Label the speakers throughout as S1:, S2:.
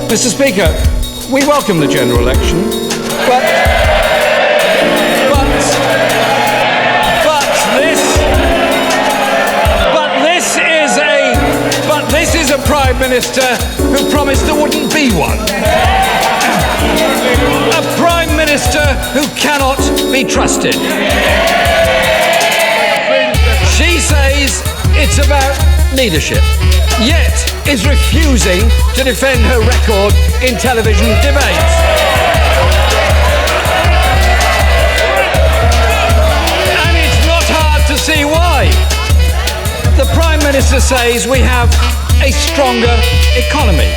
S1: Mr. Speaker, we welcome the general election, but this is a Prime Minister who promised there wouldn't be one. A Prime Minister who cannot be trusted. She says it's about leadership, yet is refusing to defend her record in television debates. And it's not hard to see why. The Prime Minister says we have a stronger economy.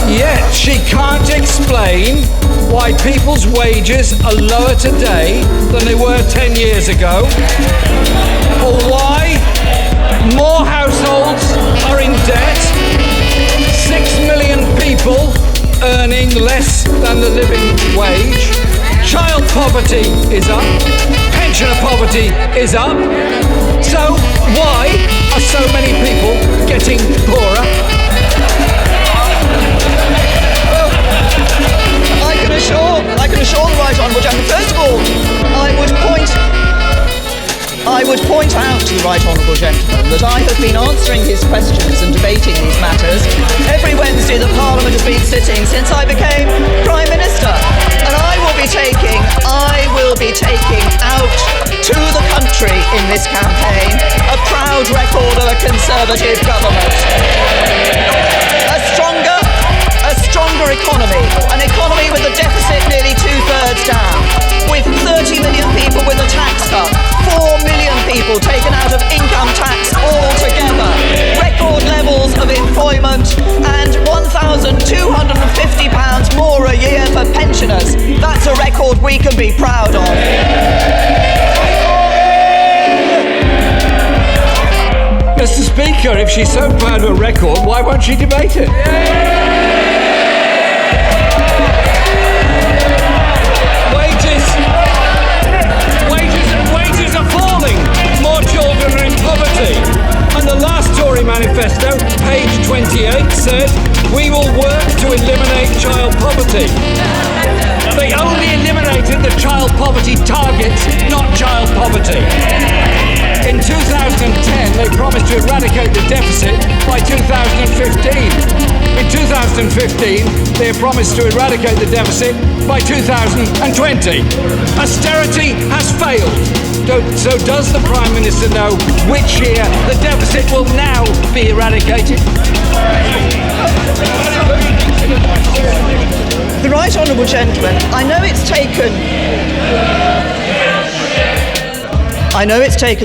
S1: Yet she can't explain why people's wages are lower today than they were 10 years ago, or why more households are in debt, 6 million people earning less than the living wage, child poverty is up, pensioner poverty is up. So why are so many people getting poorer?
S2: Well, I can assure the Right Honourable Gentleman, first of all, I would point out to the Right Honourable Gentleman that I have been answering his questions and debating these matters every Wednesday that Parliament has been sitting since I became Prime Minister. And I will be taking out to the country in this campaign a proud record of a Conservative government. A stronger economy, an economy with a deficit nearly 2/3 down, with 30 million people with a tax cut, 4 million people taken out of income tax altogether, record levels of employment, and £1,250 more a year for pensioners. That's a record we can be proud of.
S1: Mr. Speaker, if she's so proud of a record, why won't she debate it? Wages are falling. More children are in poverty. And the last Tory manifesto, page 28, said, we will work to eliminate child poverty. They only eliminated the child poverty targets, not child poverty. In 2010, they promised to eradicate the deficit by 2015. In 2015, they promised to eradicate the deficit by 2020. Austerity has failed. So does the Prime Minister know which year the deficit will now be eradicated?
S2: The Right Honourable Gentleman, I know it's taken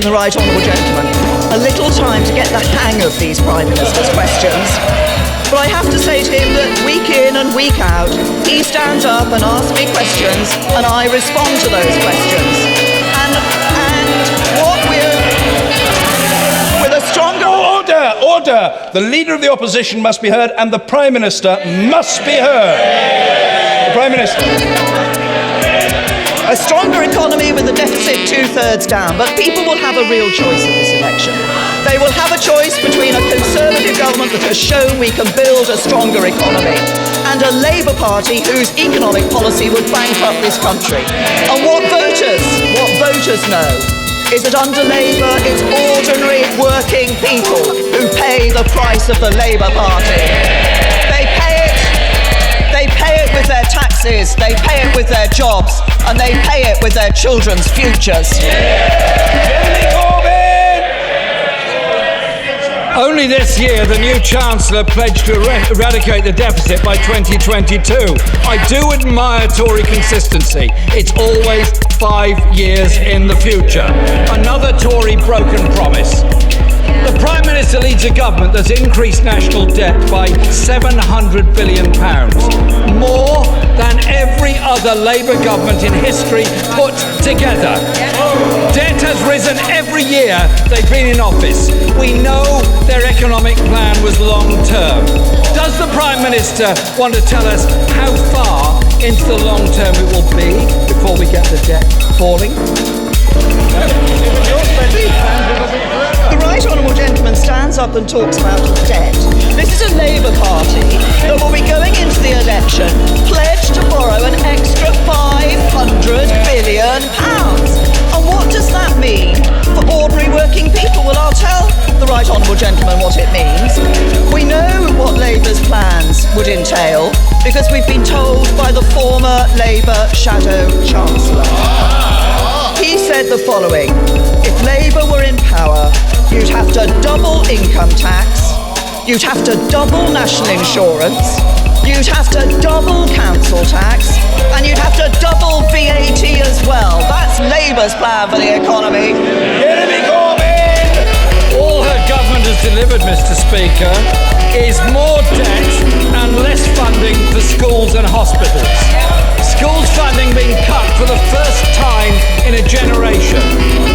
S2: the Right Honourable Gentleman a little time to get the hang of these Prime Minister's questions, but I have to say to him that week in and week out, he stands up and asks me questions, and I respond to those questions. And what with a stronger...
S3: Order! The Leader of the Opposition must be heard, and the Prime Minister must be heard. The Prime Minister.
S2: A stronger economy with the deficit 2/3 down, but people will have a real choice in this election. They will have a choice between a Conservative government that has shown we can build a stronger economy and a Labour Party whose economic policy would bankrupt this country. And what voters know is that under Labour, it's ordinary working people who pay the price of the Labour Party. They pay it with their taxes, they pay it with their jobs, and they pay it with their children's futures.
S1: Only this year, the new Chancellor pledged to eradicate the deficit by 2022. I do admire Tory consistency. It's always 5 years in the future. Another Tory broken promise. The Prime Minister leads a government that's increased national debt by £700 billion, more than every other Labour government in history put together. Debt has risen every year they've been in office. We know their economic plan was long-term. Does the Prime Minister want to tell us how far into the long term it will be before we get the debt falling?
S2: The right honourable gentleman stands up and talks about debt. This is a Labour Party that will be going into the election pledged to borrow an extra £500 billion. And what does that mean for ordinary working people? Well, I'll tell the right honourable gentleman what it means. We know what Labour's plans would entail because we've been told by the former Labour Shadow Chancellor. He said the following: if Labour were in power, you'd have to double income tax, you'd have to double national insurance, you'd have to double council tax, and you'd have to double VAT as well. That's Labour's plan for the economy.
S3: Jeremy Corbyn!
S1: All her government has delivered, Mr. Speaker, is more debt and less funding for schools and hospitals. Schools funding being cut for the first time in a generation.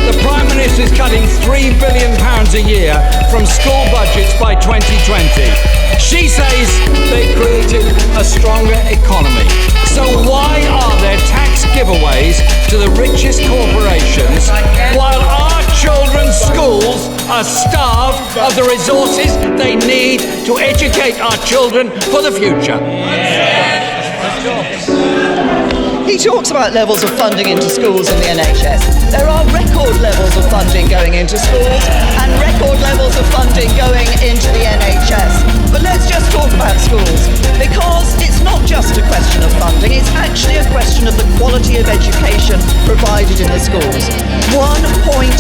S1: The Prime Minister is cutting £3 billion a year from school budgets by 2020. She says they created a stronger economy. So why are there tax giveaways to the richest corporations while our children's schools are starved of the resources they need to educate our children for the future?
S2: He talks about levels of funding into schools in the NHS. There are record levels of funding going into schools and record levels of funding going into the NHS. But let's just talk about schools, because it's not just a question of funding, it's actually a question of the quality of education provided in the schools. 1.8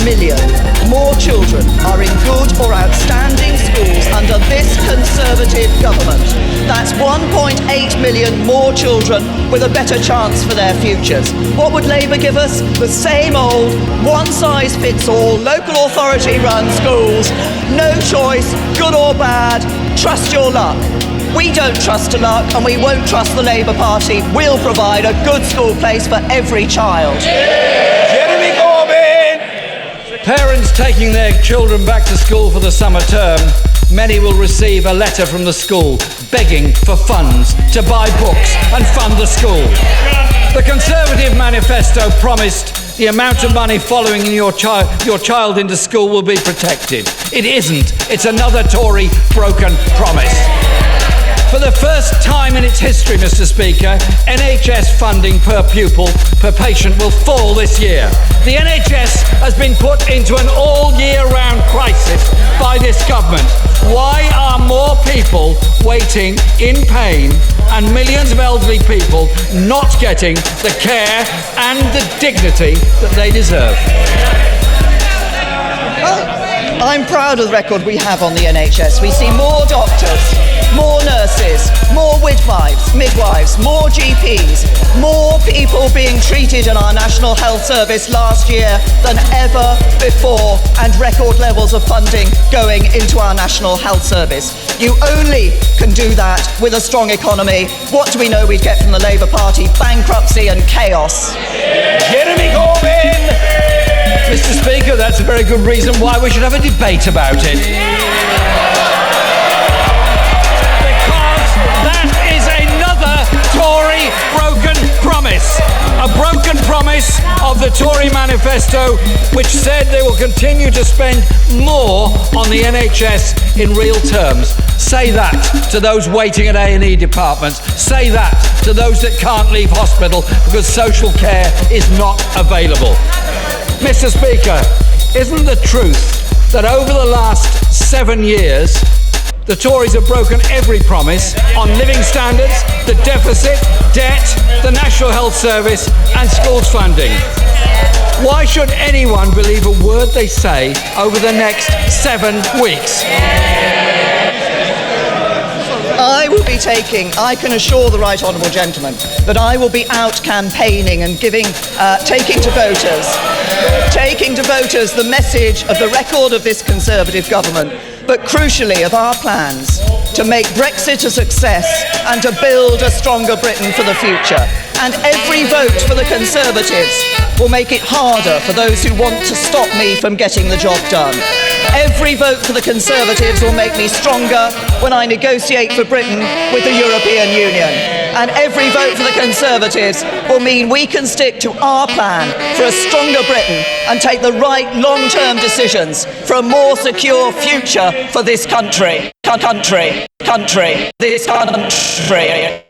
S2: million more children are in good or outstanding schools under this Conservative government. That's 1.8 million more children with a better chance for their futures. What would Labour give us? The same old, one-size-fits-all, local authority-run schools. No choice, good or bad, trust your luck. We don't trust to luck, and we won't trust the Labour Party. We'll provide a good school place for every child.
S3: Jeremy Corbyn!
S1: Parents taking their children back to school for the summer term, many will receive a letter from the school begging for funds to buy books and fund the school. The Conservative manifesto promised the amount of money following your child into school will be protected. It isn't. It's another Tory broken promise. For the first time in its history, Mr. Speaker, NHS funding per pupil, per patient will fall this year. The NHS has been put into an all-year-round crisis by this government. Why are more people waiting in pain and millions of elderly people not getting the care and the dignity that they deserve?
S2: Well, I'm proud of the record we have on the NHS. We see more doctors, more nurses, more midwives, more GPs, more people being treated in our National Health Service last year than ever before, and record levels of funding going into our National Health Service. You only can do that with a strong economy. What do we know we'd get from the Labour Party? Bankruptcy and chaos.
S3: Jeremy Corbyn!
S1: Mr. Speaker, that's a very good reason why we should have a debate about it. That is another Tory broken promise. A broken promise of the Tory manifesto, which said they will continue to spend more on the NHS in real terms. Say that to those waiting at A&E departments. Say that to those that can't leave hospital because social care is not available. Mr. Speaker, isn't the truth that over the last 7 years, the Tories have broken every promise on living standards, the deficit, debt, the National Health Service and schools funding? Why should anyone believe a word they say over the next 7 weeks?
S2: I can assure the right honourable gentleman that I will be out campaigning and taking to voters the message of the record of this Conservative government, but crucially of our plans to make Brexit a success and to build a stronger Britain for the future. And every vote for the Conservatives will make it harder for those who want to stop me from getting the job done. Every vote for the Conservatives will make me stronger when I negotiate for Britain with the European Union. And every vote for the Conservatives will mean we can stick to our plan for a stronger Britain and take the right long-term decisions for a more secure future for this country. This country.